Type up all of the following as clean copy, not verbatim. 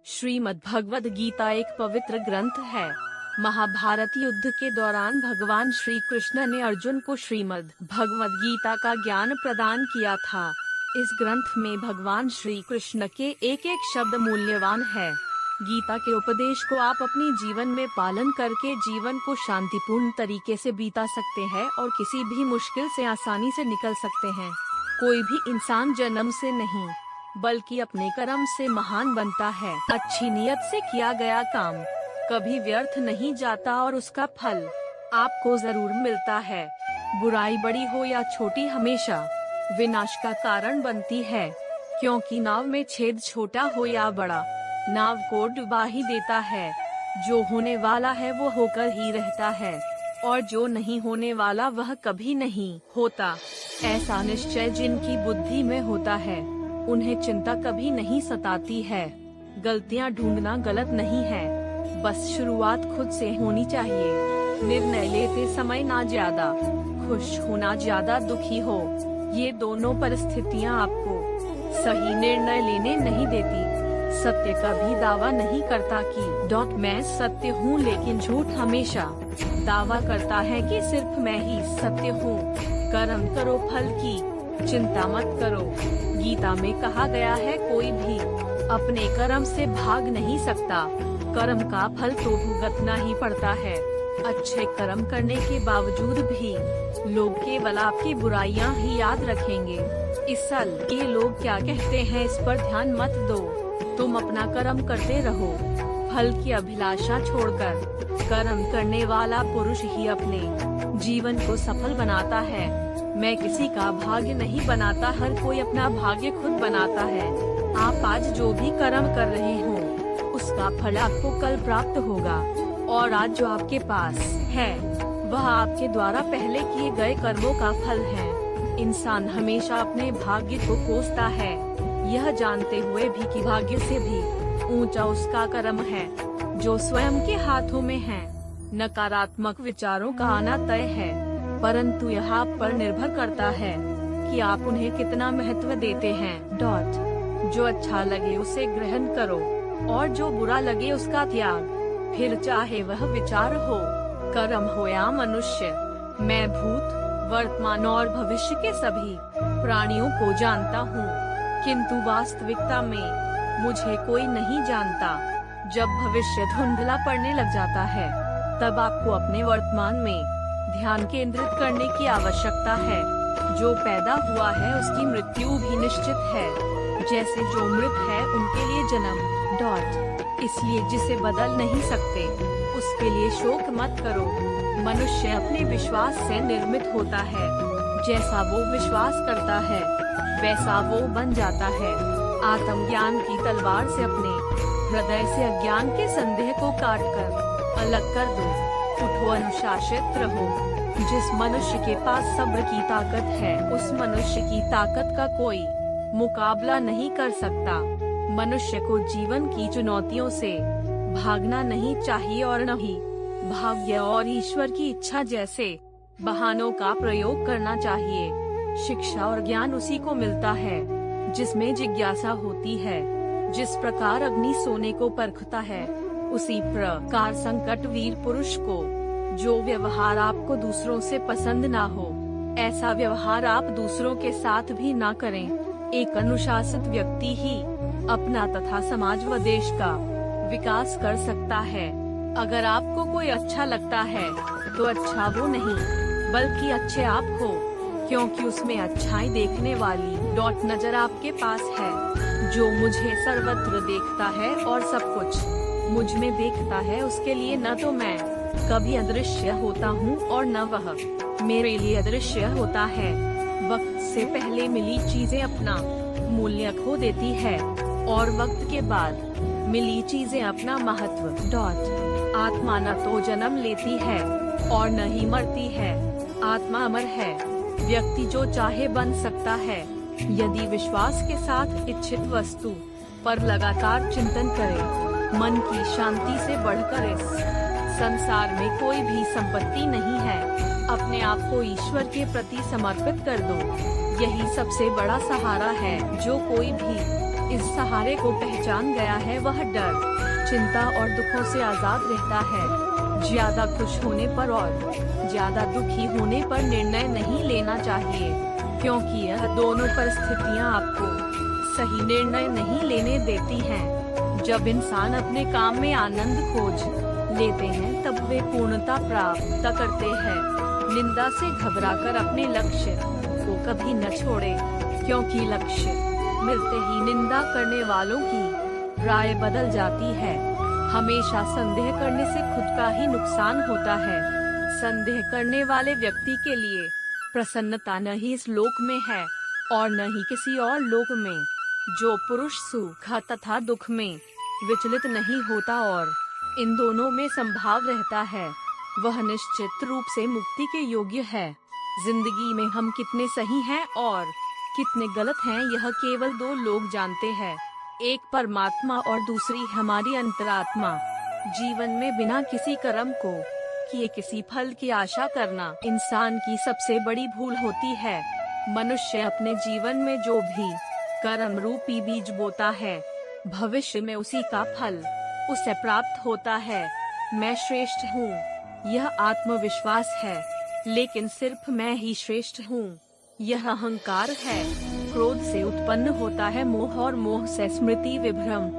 श्रीमद् भगवद गीता एक पवित्र ग्रंथ है। महाभारत युद्ध के दौरान भगवान श्री कृष्ण ने अर्जुन को श्रीमद् भगवद गीता का ज्ञान प्रदान किया था। इस ग्रंथ में भगवान श्री कृष्ण के एक एक शब्द मूल्यवान है। गीता के उपदेश को आप अपने जीवन में पालन करके जीवन को शांतिपूर्ण तरीके से बीता सकते हैं और किसी भी मुश्किल से आसानी से निकल सकते हैं। कोई भी इंसान जन्म से नहीं बल्कि अपने कर्म से महान बनता है। अच्छी नियत से किया गया काम कभी व्यर्थ नहीं जाता और उसका फल आपको जरूर मिलता है। बुराई बड़ी हो या छोटी हमेशा विनाश का कारण बनती है, क्योंकि नाव में छेद छोटा हो या बड़ा नाव को डुबा ही देता है। जो होने वाला है वो होकर ही रहता है और जो नहीं होने वाला वह कभी नहीं होता। ऐसा निश्चय जिनकी बुद्धि में होता है उन्हें चिंता कभी नहीं सताती है। गलतियां ढूंढना गलत नहीं है, बस शुरुआत खुद से होनी चाहिए। निर्णय लेते समय ना ज्यादा खुश हो ना ज्यादा दुखी हो, ये दोनों परिस्थितियां आपको सही निर्णय लेने नहीं देती। सत्य कभी दावा नहीं करता कि मैं सत्य हूँ, लेकिन झूठ हमेशा दावा करता है कि सिर्फ मैं ही सत्य हूँ। कर्म करो, फल की चिंता मत करो। गीता में कहा गया है कोई भी अपने कर्म से भाग नहीं सकता, कर्म का फल तो भुगतना ही पड़ता है। अच्छे कर्म करने के बावजूद भी लोग केवल आपकी बुराइयां ही याद रखेंगे। इस साल ये लोग क्या कहते हैं इस पर ध्यान मत दो, तुम अपना कर्म करते रहो। फल की अभिलाषा छोड़कर कर्म करने वाला पुरुष ही अपने जीवन को सफल बनाता है। मैं किसी का भाग्य नहीं बनाता, हर कोई अपना भाग्य खुद बनाता है। आप आज जो भी कर्म कर रहे हो उसका फल आपको कल प्राप्त होगा, और आज जो आपके पास है वह आपके द्वारा पहले किए गए कर्मों का फल है। इंसान हमेशा अपने भाग्य को कोसता है, यह जानते हुए भी कि भाग्य से भी ऊंचा उसका कर्म है जो स्वयं के हाथों में है। नकारात्मक विचारों का आना तय है, परंतु यह आप पर निर्भर करता है कि आप उन्हें कितना महत्व देते हैं। जो अच्छा लगे उसे ग्रहण करो और जो बुरा लगे उसका त्याग। फिर चाहे वह विचार हो, कर्म हो या मनुष्य। मैं भूत, वर्तमान और भविष्य के सभी प्राणियों को जानता हूँ, किंतु वास्तविकता में मुझे कोई नहीं जानता। जब भविष्य धुंधला पड़ने लग जाता है तब आपको अपने वर्तमान में ध्यान केंद्रित करने की आवश्यकता है। जो पैदा हुआ है उसकी मृत्यु भी निश्चित है, जैसे जो मृत है उनके लिए जन्म। इसलिए जिसे बदल नहीं सकते उसके लिए शोक मत करो। मनुष्य अपने विश्वास से निर्मित होता है, जैसा वो विश्वास करता है वैसा वो बन जाता है। आत्मज्ञान की तलवार से अपने हृदय से अज्ञान के संदेह को काटकर अलग कर दो। उठो, अनुशासित रहो। जिस मनुष्य के पास सब्र की ताकत है उस मनुष्य की ताकत का कोई मुकाबला नहीं कर सकता। मनुष्य को जीवन की चुनौतियों से भागना नहीं चाहिए और न ही भाग्य और ईश्वर की इच्छा जैसे बहानों का प्रयोग करना चाहिए। शिक्षा और ज्ञान उसी को मिलता है जिसमें जिज्ञासा होती है। जिस प्रकार अग्नि सोने को परखता है उसी प्रकार संकट वीर पुरुष को। जो व्यवहार आपको दूसरों से पसंद ना हो ऐसा व्यवहार आप दूसरों के साथ भी ना करें। एक अनुशासित व्यक्ति ही अपना तथा समाज व देश का विकास कर सकता है। अगर आपको कोई अच्छा लगता है तो अच्छा वो नहीं बल्कि अच्छे आप हो, क्योंकि उसमें अच्छाई देखने वाली नजर आपके पास है। जो मुझे सर्वत्र देखता है और सब कुछ मुझ में देखता है उसके लिए न तो मैं कभी अदृश्य होता हूँ और न वह मेरे लिए अदृश्य होता है। वक्त से पहले मिली चीजें अपना मूल्य खो देती है और वक्त के बाद मिली चीजें अपना महत्व। आत्मा न तो जन्म लेती है और न ही मरती है, आत्मा अमर है। व्यक्ति जो चाहे बन सकता है यदि विश्वास के साथ इच्छित वस्तु पर लगातार चिंतन करे। मन की शांति से बढ़कर इस संसार में कोई भी संपत्ति नहीं है। अपने आप को ईश्वर के प्रति समर्पित कर दो, यही सबसे बड़ा सहारा है जो कोई भी इस सहारे को पहचान गया है वह डर, चिंता और दुखों से आजाद रहता है। ज्यादा खुश होने पर और ज्यादा दुखी होने पर निर्णय नहीं लेना चाहिए, क्योंकि यह दोनों परिस्थितियां आपको सही निर्णय नहीं लेने देती हैं। जब इंसान अपने काम में आनंद खोज लेते हैं तब वे पूर्णता प्राप्त करते हैं। निंदा से घबराकर अपने लक्ष्य को कभी न छोड़े, क्योंकि लक्ष्य मिलते ही निंदा करने वालों की राय बदल जाती है। हमेशा संदेह करने से खुद का ही नुकसान होता है। संदेह करने वाले व्यक्ति के लिए प्रसन्नता न ही इस लोक में है और न ही किसी और लोक में। जो पुरुष सुख तथा दुख में विचलित नहीं होता और इन दोनों में संभाव रहता है, वह निश्चित रूप से मुक्ति के योग्य है। जिंदगी में हम कितने सही हैं और कितने गलत हैं, यह केवल दो लोग जानते हैं, एक परमात्मा और दूसरी हमारी अंतरात्मा। जीवन में बिना किसी कर्म को किए किसी फल की आशा करना इंसान की सबसे बड़ी भूल होती है। मनुष्य अपने जीवन में जो भी कर्म रूपी बीज बोता है, भविष्य में उसी का फल उसे प्राप्त होता है। मैं श्रेष्ठ हूँ, यह आत्मविश्वास है, लेकिन सिर्फ मैं ही श्रेष्ठ हूँ, यह अहंकार है। क्रोध से उत्पन्न होता है मोह और मोह से स्मृति विभ्रम।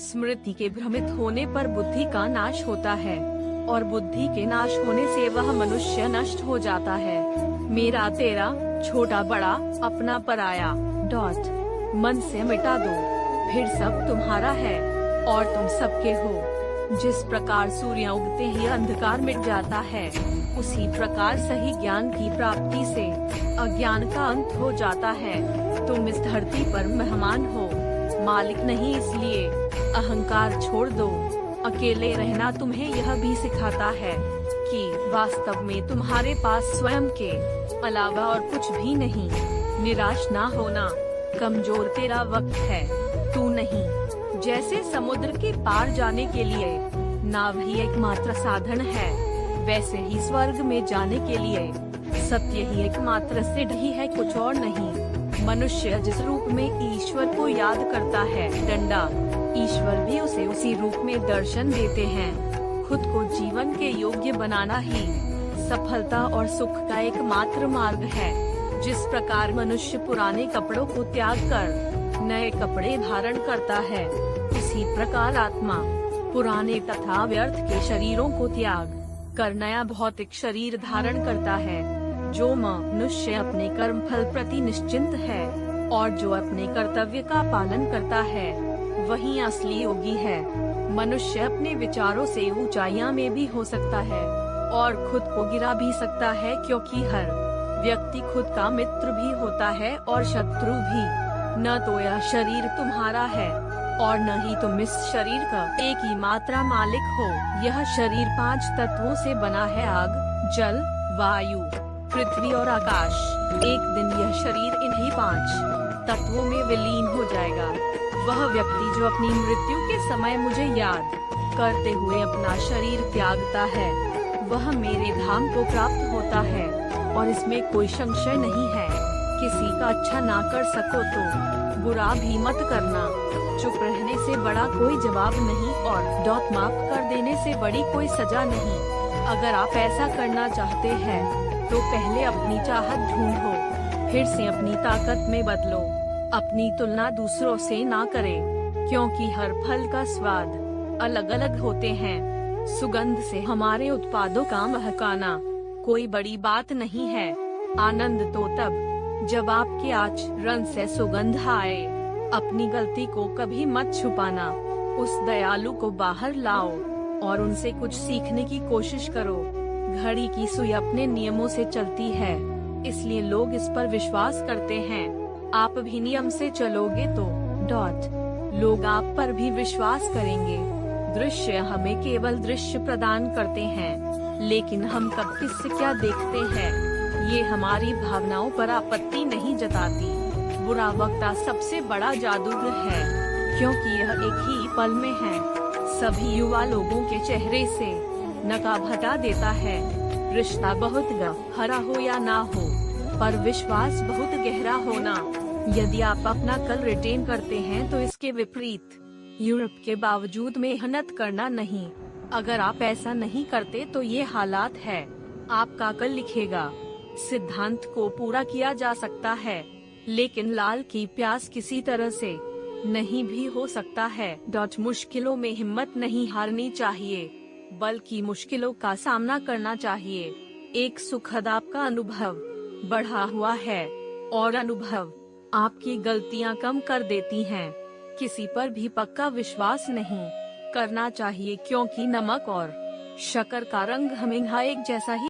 स्मृति के भ्रमित होने पर बुद्धि का नाश होता है और बुद्धि के नाश होने से वह मनुष्य नष्ट हो जाता है। मेरा तेरा, छोटा बड़ा, अपना पराया। मन से मिटा दो, फिर सब तुम्हारा है और तुम सबके हो। जिस प्रकार सूर्य उगते ही अंधकार मिट जाता है, उसी प्रकार सही ज्ञान की प्राप्ति से अज्ञान का अंत हो जाता है। तुम इस धरती पर मेहमान हो, मालिक नहीं, इसलिए अहंकार छोड़ दो। अकेले रहना तुम्हें यह भी सिखाता है कि वास्तव में तुम्हारे पास स्वयं के अलावा और कुछ भी नहीं। निराश ना होना, कमजोर तेरा वक्त है, तू नहीं। जैसे समुद्र के पार जाने के लिए नाव ही एकमात्र साधन है, वैसे ही स्वर्ग में जाने के लिए सत्य ही एकमात्र सीढ़ी है, कुछ और नहीं। मनुष्य जिस रूप में ईश्वर को याद करता है, डंडा ईश्वर भी उसे उसी रूप में दर्शन देते हैं। खुद को जीवन के योग्य बनाना ही सफलता और सुख का एकमात्र मार्ग है। जिस प्रकार मनुष्य पुराने कपड़ों को त्याग कर नए कपड़े धारण करता है, उसी प्रकार आत्मा पुराने तथा व्यर्थ के शरीरों को त्याग कर नया भौतिक शरीर धारण करता है। जो मनुष्य अपने कर्म फल प्रति निश्चिंत है और जो अपने कर्तव्य का पालन करता है, वही असली योगी है। मनुष्य अपने विचारों से ऊंचाइयां में भी हो सकता है और खुद को गिरा भी सकता है, क्योंकि हर व्यक्ति खुद का मित्र भी होता है और शत्रु भी। न तो यह शरीर तुम्हारा है और न ही तुम इस शरीर का एक ही मात्रा मालिक हो। यह शरीर 5 तत्वों से बना है, आग, जल, वायु, पृथ्वी और आकाश। एक दिन यह शरीर इन्हीं 5 तत्वों में विलीन हो जाएगा। वह व्यक्ति जो अपनी मृत्यु के समय मुझे याद करते हुए अपना शरीर त्यागता है, वह मेरे धाम को प्राप्त होता है और इसमें कोई संशय नहीं है। किसी का अच्छा ना कर सको तो बुरा भी मत करना। चुप रहने से बड़ा कोई जवाब नहीं और डॉट माफ कर देने से बड़ी कोई सजा नहीं। अगर आप ऐसा करना चाहते हैं तो पहले अपनी चाहत ढूंढो, फिर से अपनी ताकत में बदलो। अपनी तुलना दूसरों से ना करें, क्योंकि हर फल का स्वाद अलग अलग होते हैं। सुगंध से हमारे उत्पादों का महकाना कोई बड़ी बात नहीं है। आनंद तो तब जब आपके आचरण से सुगंध आए। अपनी गलती को कभी मत छुपाना, उस दयालु को बाहर लाओ और उनसे कुछ सीखने की कोशिश करो। घड़ी की सुई अपने नियमों से चलती है, इसलिए लोग इस पर विश्वास करते हैं। आप भी नियम से चलोगे तो लोग आप पर भी विश्वास करेंगे। दृश्य हमें केवल दृश्य प्रदान करते हैं, लेकिन हम कब किससे क्या देखते हैं, ये हमारी भावनाओं पर आपत्ति नहीं जताती। बुरा वक्ता सबसे बड़ा जादूगर है, क्योंकि यह एक ही पल में है सभी युवा लोगों के चेहरे से नकाब हटा देता है। रिश्ता बहुत गहरा हो या ना हो, पर विश्वास बहुत गहरा होना यदि आप अपना कल रिटेन करते हैं तो इसके विपरीत यूरोप के बावजूद मेहनत करना नहीं। अगर आप ऐसा नहीं करते तो ये हालात है, आपका कल लिखेगा। सिद्धांत को पूरा किया जा सकता है, लेकिन लाल की प्यास किसी तरह से नहीं भी हो सकता है। मुश्किलों में हिम्मत नहीं हारनी चाहिए, बल्कि मुश्किलों का सामना करना चाहिए। एक सुखद आपका अनुभव बढ़ा हुआ है, और अनुभव आपकी गलतियां कम कर देती हैं। किसी पर भी पक्का विश्वास नहीं करना चाहिए, क्योंकि नमक और शक्कर का रंग हमेशा एक जैसा ही